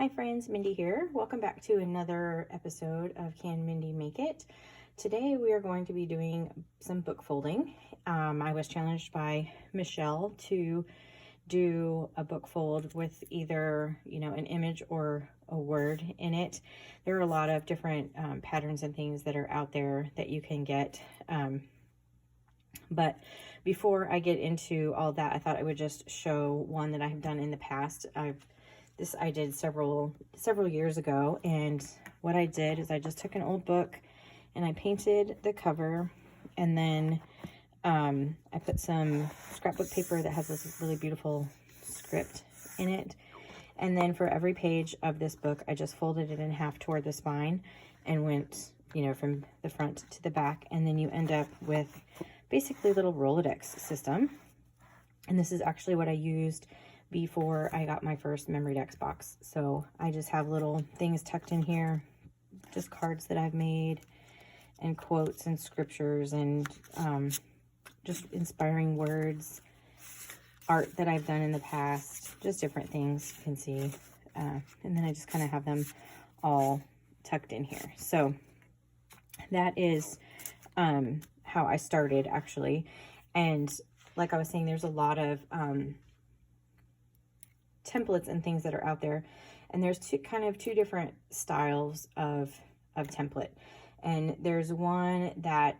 Hi friends, Mindy here. Welcome back to another episode of Can Mindy Make It? Today we are going to be doing some book folding. I was challenged by Michelle to do a book fold with either, an image or a word in it. There are a lot of different patterns and things that are out there that you can get. But before I get into all that, I thought I would just show one that I have done in the past. I did several years ago, and what I did is I just took an old book and I painted the cover, and then I put some scrapbook paper that has this really beautiful script in it, and then for every page of this book I just folded it in half toward the spine and went from the front to the back, and then you end up with basically a little Rolodex system. And this is actually what I used before I got my first Memorydex box. So I just have little things tucked in here, just cards that I've made and quotes and scriptures and just inspiring words, art that I've done in the past, just different things you can see. And then I just kind of have them all tucked in here. So that is how I started actually. And like I was saying, there's a lot of templates and things that are out there, and there's two different styles of template. And there's one that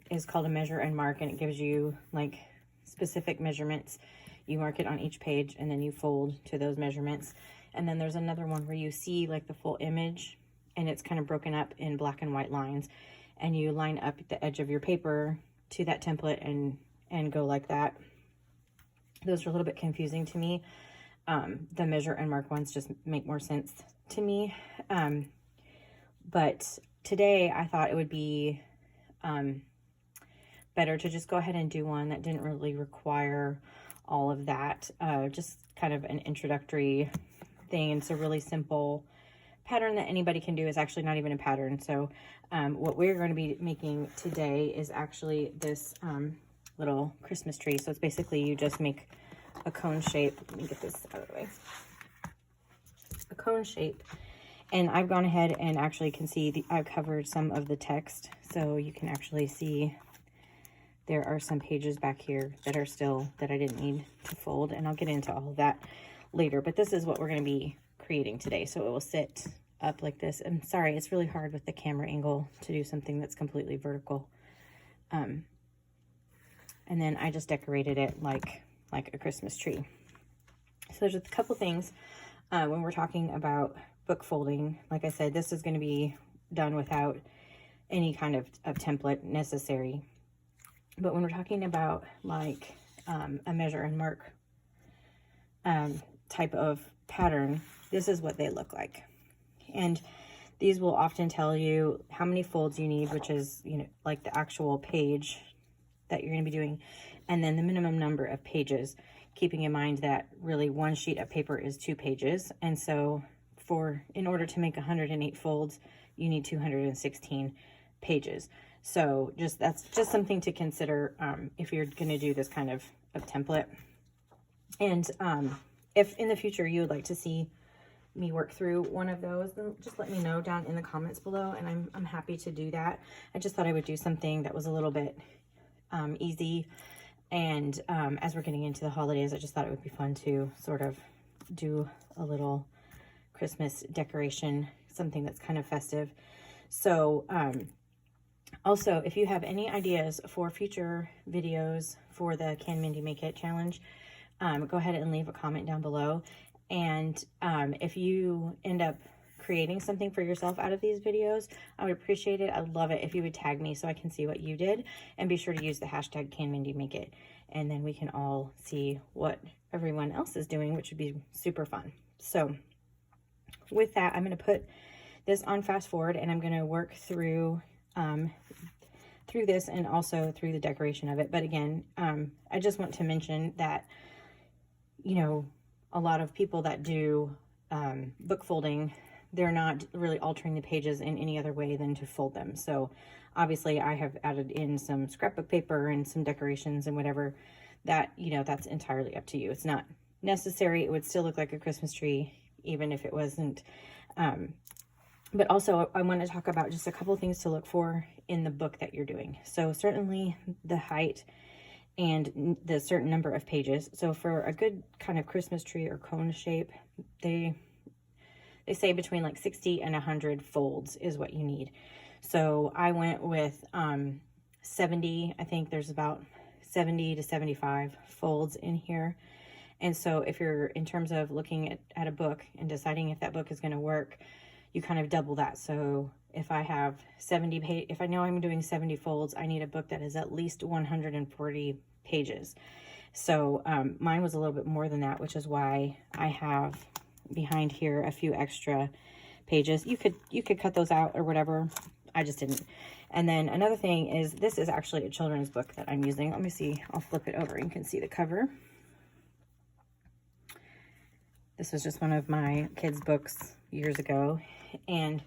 is called a measure and mark, and it gives you like specific measurements. You mark it on each page and then you fold to those measurements. And then there's another one where you see like the full image, and it's kind of broken up in black and white lines, and you line up the edge of your paper to that template and go like that. Those are a little bit confusing to me. The measure and mark ones just make more sense to me. But today I thought it would be better to just go ahead and do one that didn't really require all of that. Just kind of an introductory thing. It's a really simple pattern that anybody can do. It's actually not even a pattern. So what we're going to be making today is actually this little Christmas tree. So it's basically you just make a cone shape. Let me get this out of the way. A cone shape. And I've gone ahead and actually can see I've covered some of the text. So you can actually see there are some pages back here that are still, that I didn't need to fold. And I'll get into all of that later. But this is what we're going to be creating today. So it will sit up like this. I'm sorry, it's really hard with the camera angle to do something that's completely vertical. And then I just decorated it like a Christmas tree. So there's a couple things when we're talking about book folding. Like I said, this is going to be done without any kind of template necessary. But when we're talking about like a measure and mark type of pattern, this is what they look like. And these will often tell you how many folds you need, which is, like the actual page that you're going to be doing, and then the minimum number of pages, keeping in mind that really one sheet of paper is 2 pages. And so in order to make 108 folds, you need 216 pages. So that's just something to consider if you're going to do this kind of template. And if in the future you would like to see me work through one of those, then just let me know down in the comments below, and I'm happy to do that. I just thought I would do something that was a little bit easy, and as we're getting into the holidays, I just thought it would be fun to sort of do a little Christmas decoration, something that's kind of festive. So also, if you have any ideas for future videos for the Can Mindy Make It challenge, go ahead and leave a comment down below. And if you end up creating something for yourself out of these videos, I would appreciate it. I'd love it if you would tag me so I can see what you did, and be sure to use the hashtag CanMindyMakeIt, and then we can all see what everyone else is doing, which would be super fun. So with that, I'm going to put this on fast forward, and I'm going to work through this and also through the decoration of it. But again, I just want to mention that, a lot of people that do book folding, they're not really altering the pages in any other way than to fold them. So obviously I have added in some scrapbook paper and some decorations and whatever that, that's entirely up to you. It's not necessary. It would still look like a Christmas tree even if it wasn't. But also I want to talk about just a couple things to look for in the book that you're doing. So certainly the height and the certain number of pages. So for a good kind of Christmas tree or cone shape, they say between like 60 and 100 folds is what you need. So I went with 70. I think there's about 70 to 75 folds in here. And so if you're in terms of looking at a book and deciding if that book is going to work, you kind of double that. So if I have 70 if I know I'm doing 70 folds, I need a book that is at least 140 pages. So mine was a little bit more than that, which is why I have behind here a few extra pages. You could cut those out or whatever. I just didn't. And then another thing is, this is actually a children's book that I'm using. Let me see. I'll flip it over and you can see the cover. This was just one of my kids' books years ago. And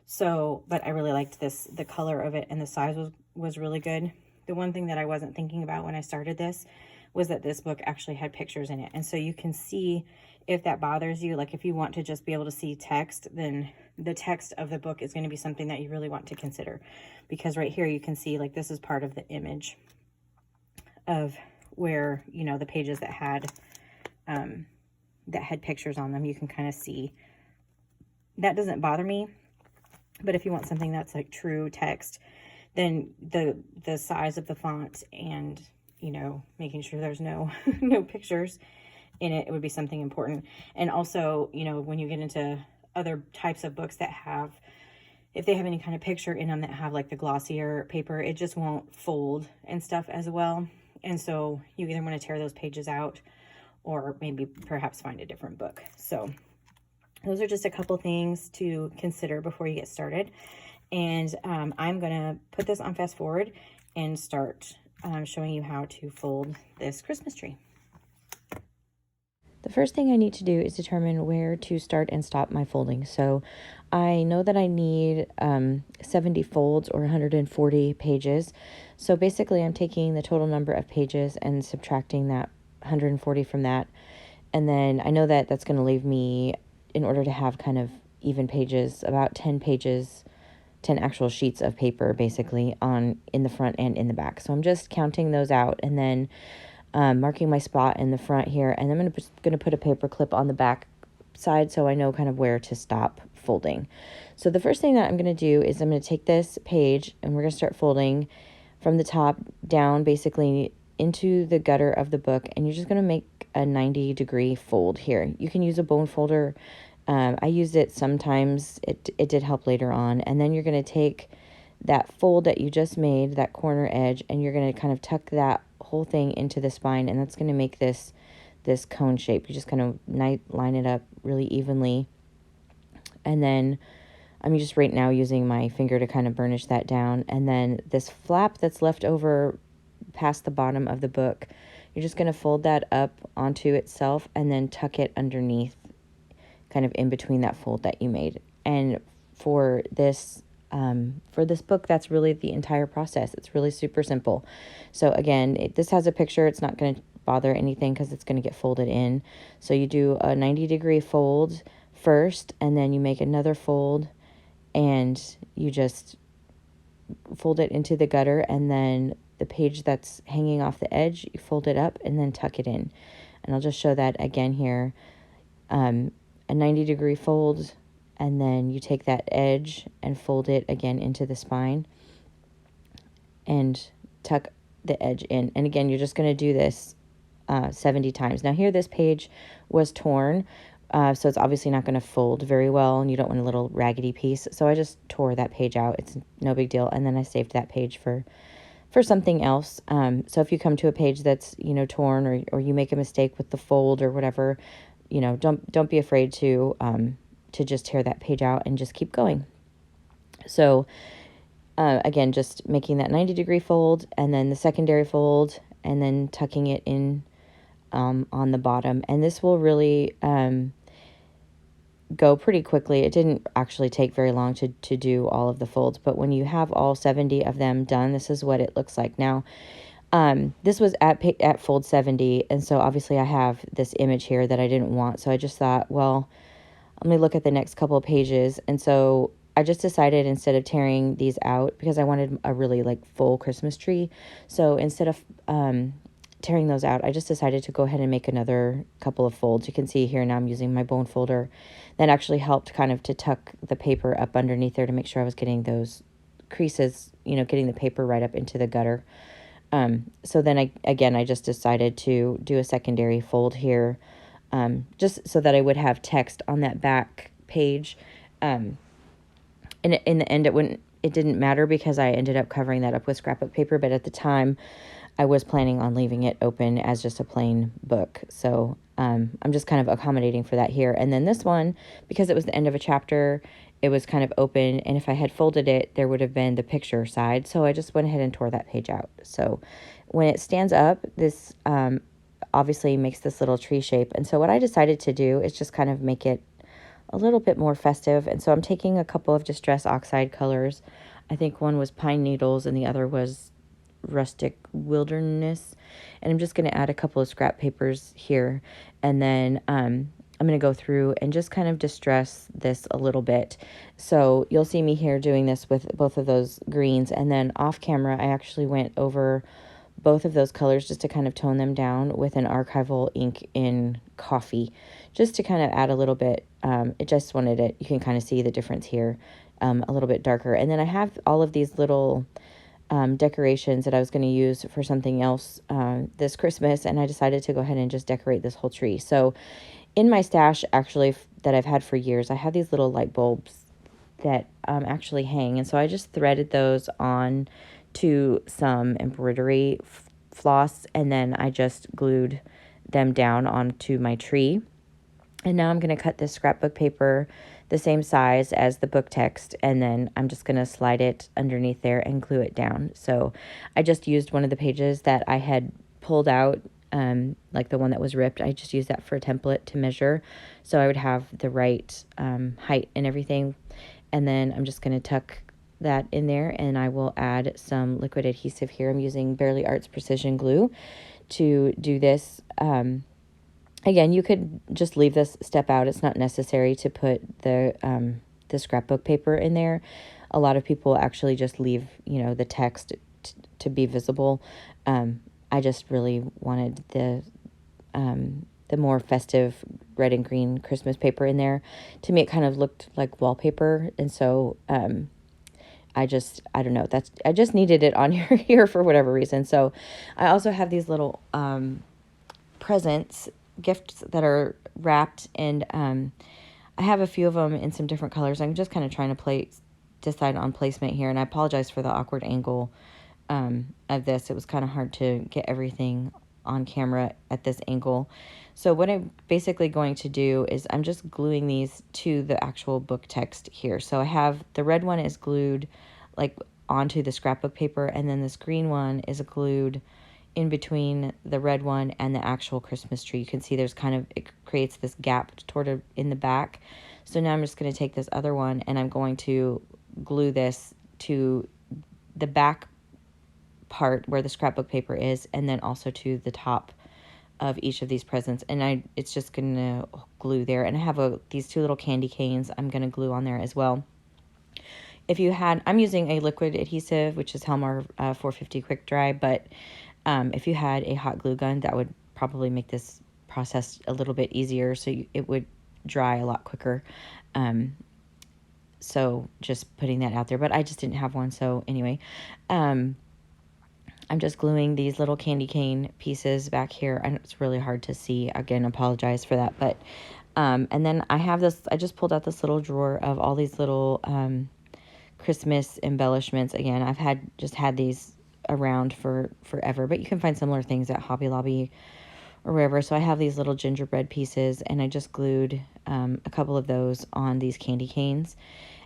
so, but I really liked this, the color of it, and the size was really good. The one thing that I wasn't thinking about when I started this was that this book actually had pictures in it. And so you can see if that bothers you, like if you want to just be able to see text, then the text of the book is going to be something that you really want to consider. Because right here you can see, like, this is part of the image of where, you know, the pages that had pictures on them, you can kind of see. That doesn't bother me. But if you want something that's like true text, then the size of the font and, you know, making sure there's no no pictures in it, it would be something important. And also, you know, when you get into other types of books that have, if they have any kind of picture in them that have like the glossier paper, it just won't fold and stuff as well. And so you either want to tear those pages out or maybe perhaps find a different book. So those are just a couple things to consider before you get started. And I'm going to put this on fast forward and start showing you how to fold this Christmas tree. The first thing I need to do is determine where to start and stop my folding. So I know that I need 70 folds or 140 pages. So basically I'm taking the total number of pages and subtracting that 140 from that. And then I know that that's going to leave me, in order to have kind of even pages, about 10 pages, 10 actual sheets of paper basically in the front and in the back. So I'm just counting those out and then marking my spot in the front here, and I'm going to put a paper clip on the back side so I know kind of where to stop folding. So the first thing that I'm going to do is I'm going to take this page and we're going to start folding from the top down basically into the gutter of the book, and you're just going to make a 90-degree fold here. You can use a bone folder. I used it sometimes. It did help later on. And then you're going to take that fold that you just made, that corner edge, and you're going to kind of tuck that whole thing into the spine, and that's going to make this cone shape. You just kind of line it up really evenly. And then I'm just right now using my finger to kind of burnish that down. And then this flap that's left over past the bottom of the book, you're just going to fold that up onto itself and then tuck it underneath, kind of in between that fold that you made. And for this book, that's really the entire process. It's really super simple. So again, this has a picture. It's not going to bother anything because it's going to get folded in. So you do a 90-degree fold first, and then you make another fold, and you just fold it into the gutter, and then the page that's hanging off the edge, you fold it up and then tuck it in. And I'll just show that again here. A 90-degree fold, and then you take that edge and fold it again into the spine and tuck the edge in. And again, you're just going to do this 70 times. Now here, this page was torn, so it's obviously not going to fold very well, and you don't want a little raggedy piece. So I just tore that page out. It's no big deal. And then I saved that page for something else. So if you come to a page that's, you know, torn, or you make a mistake with the fold or whatever, you know, don't be afraid to just tear that page out and just keep going. So again, just making that 90-degree fold, and then the secondary fold, and then tucking it in on the bottom. And this will really go pretty quickly. It didn't actually take very long to do all of the folds, but when you have all 70 of them done, this is what it looks like. Now, this was at fold 70, and so obviously I have this image here that I didn't want, so I just thought, well, let me look at the next couple of pages. And so I just decided, instead of tearing these out, because I wanted a really like full Christmas tree. So instead of tearing those out, I just decided to go ahead and make another couple of folds. You can see here now I'm using my bone folder. That actually helped kind of to tuck the paper up underneath there to make sure I was getting those creases, getting the paper right up into the gutter. So then I just decided to do a secondary fold here, just so that I would have text on that back page. And in the end, it didn't matter, because I ended up covering that up with scrapbook paper. But at the time, I was planning on leaving it open as just a plain book. So I'm just kind of accommodating for that here. And then this one, because it was the end of a chapter, it was kind of open. And if I had folded it, there would have been the picture side. So I just went ahead and tore that page out. So when it stands up, this obviously makes this little tree shape. And so what I decided to do is just kind of make it a little bit more festive. And so I'm taking a couple of Distress Oxide colors. I think one was Pine Needles and the other was Rustic Wilderness. And I'm just going to add a couple of scrap papers here. And then I'm going to go through and just kind of distress this a little bit. So you'll see me here doing this with both of those greens. And then off camera, I actually went over both of those colors just to kind of tone them down with an archival ink in coffee, just to kind of add a little bit. It just wanted it, you can kind of see the difference here, a little bit darker. And then I have all of these little decorations that I was going to use for something else this Christmas, and I decided to go ahead and just decorate this whole tree. So in my stash, actually, that I've had for years, I have these little light bulbs that actually hang, and so I just threaded those on to some embroidery floss, and then I just glued them down onto my tree. And now I'm going to cut this scrapbook paper the same size as the book text, and then I'm just going to slide it underneath there and glue it down. So I just used one of the pages that I had pulled out, like the one that was ripped. I just used that for a template to measure, so I would have the right height and everything. And then I'm just going to tuck that in there, and I will add some liquid adhesive here. I'm using Bearly Arts Precision Glue to do this. Again, you could just leave this step out. It's not necessary to put the scrapbook paper in there. A lot of people actually just leave, the text to be visible. I just really wanted the more festive red and green Christmas paper in there. To me, it kind of looked like wallpaper, and so I don't know, I just needed it on here for whatever reason. So I also have these little gifts that are wrapped, and I have a few of them in some different colors. I'm just kind of trying to decide on placement here, and I apologize for the awkward angle of this. It was kind of hard to get everything on camera at this angle. So what I'm basically going to do is I'm just gluing these to the actual book text here. So I have the red one is glued like onto the scrapbook paper, and then this green one is glued in between the red one and the actual Christmas tree. You can see there's it creates this gap in the back. So now I'm just going to take this other one, and I'm going to glue this to the back part where the scrapbook paper is, and then also to the top of each of these presents. And it's just going to glue there. And I have these two little candy canes I'm going to glue on there as well. I'm using a liquid adhesive, which is Helmar 450 Quick Dry, but if you had a hot glue gun, that would probably make this process a little bit easier, so it would dry a lot quicker. So just putting that out there, but I just didn't have one. So anyway, I'm just gluing these little candy cane pieces back here. I know it's really hard to see. Again, apologize for that. But and then I just pulled out this little drawer of all these little Christmas embellishments. Again, I've had these around for forever, but you can find similar things at Hobby Lobby or wherever. So I have these little gingerbread pieces, and I just glued a couple of those on these candy canes.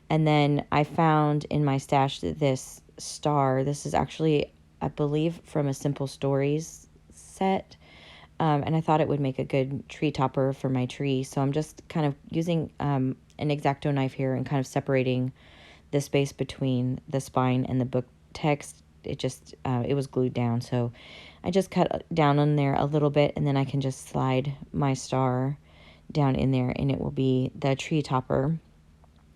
And then I found in my stash this star. This is actually, I believe, from a Simple Stories set, and I thought it would make a good tree topper for my tree. So I'm just kind of using an X-Acto knife here and kind of separating the space between the spine and the book text. It was glued down, so I just cut down on there a little bit, and then I can just slide my star down in there, and it will be the tree topper.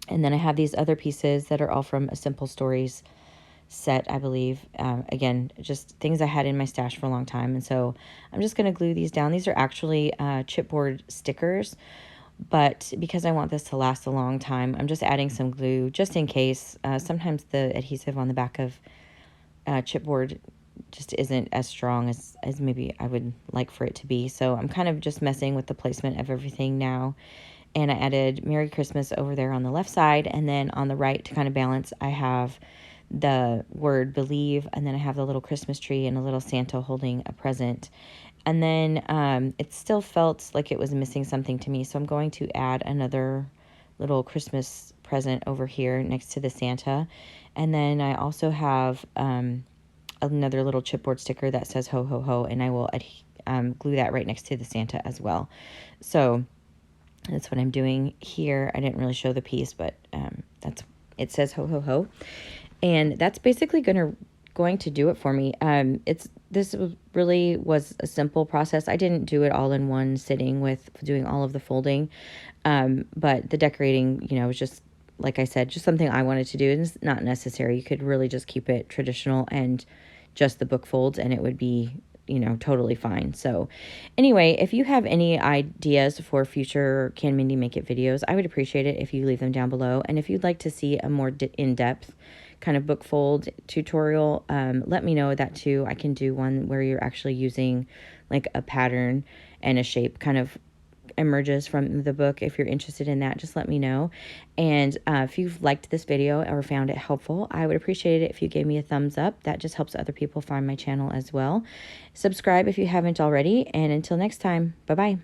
And then I have these other pieces that are all from a Simple Stories set, I believe. Again, just things I had in my stash for a long time. And so I'm just going to glue these down. These are actually chipboard stickers, but because I want this to last a long time, I'm just adding some glue just in case. Sometimes the adhesive on the back of chipboard just isn't as strong as maybe I would like for it to be. So I'm kind of just messing with the placement of everything now. And I added Merry Christmas over there on the left side, and then on the right, to kind of balance, I have the word believe, and then I have the little Christmas tree and a little Santa holding a present. And then it still felt like it was missing something to me, so I'm going to add another little Christmas present over here next to the Santa. And then I also have another little chipboard sticker that says ho ho ho, and I will glue that right next to the Santa as well. So that's what I'm doing here. I didn't really show the piece, but it says ho ho ho, and that's basically going to do it for me. This really was a simple process. I didn't do it all in one sitting with doing all of the folding, but the decorating, was just, like I said, just something I wanted to do. And it's not necessary. You could really just keep it traditional and just the book folds, and it would be totally fine. So anyway, if you have any ideas for future Can Mindy Make It videos, I would appreciate it if you leave them down below. And if you'd like to see a more in-depth kind of book fold tutorial, let me know that too. I can do one where you're actually using like a pattern and a shape kind of emerges from the book. If you're interested in that, just let me know. And if you've liked this video or found it helpful, I would appreciate it if you gave me a thumbs up. That just helps other people find my channel as well. Subscribe if you haven't already, and until next time, bye bye.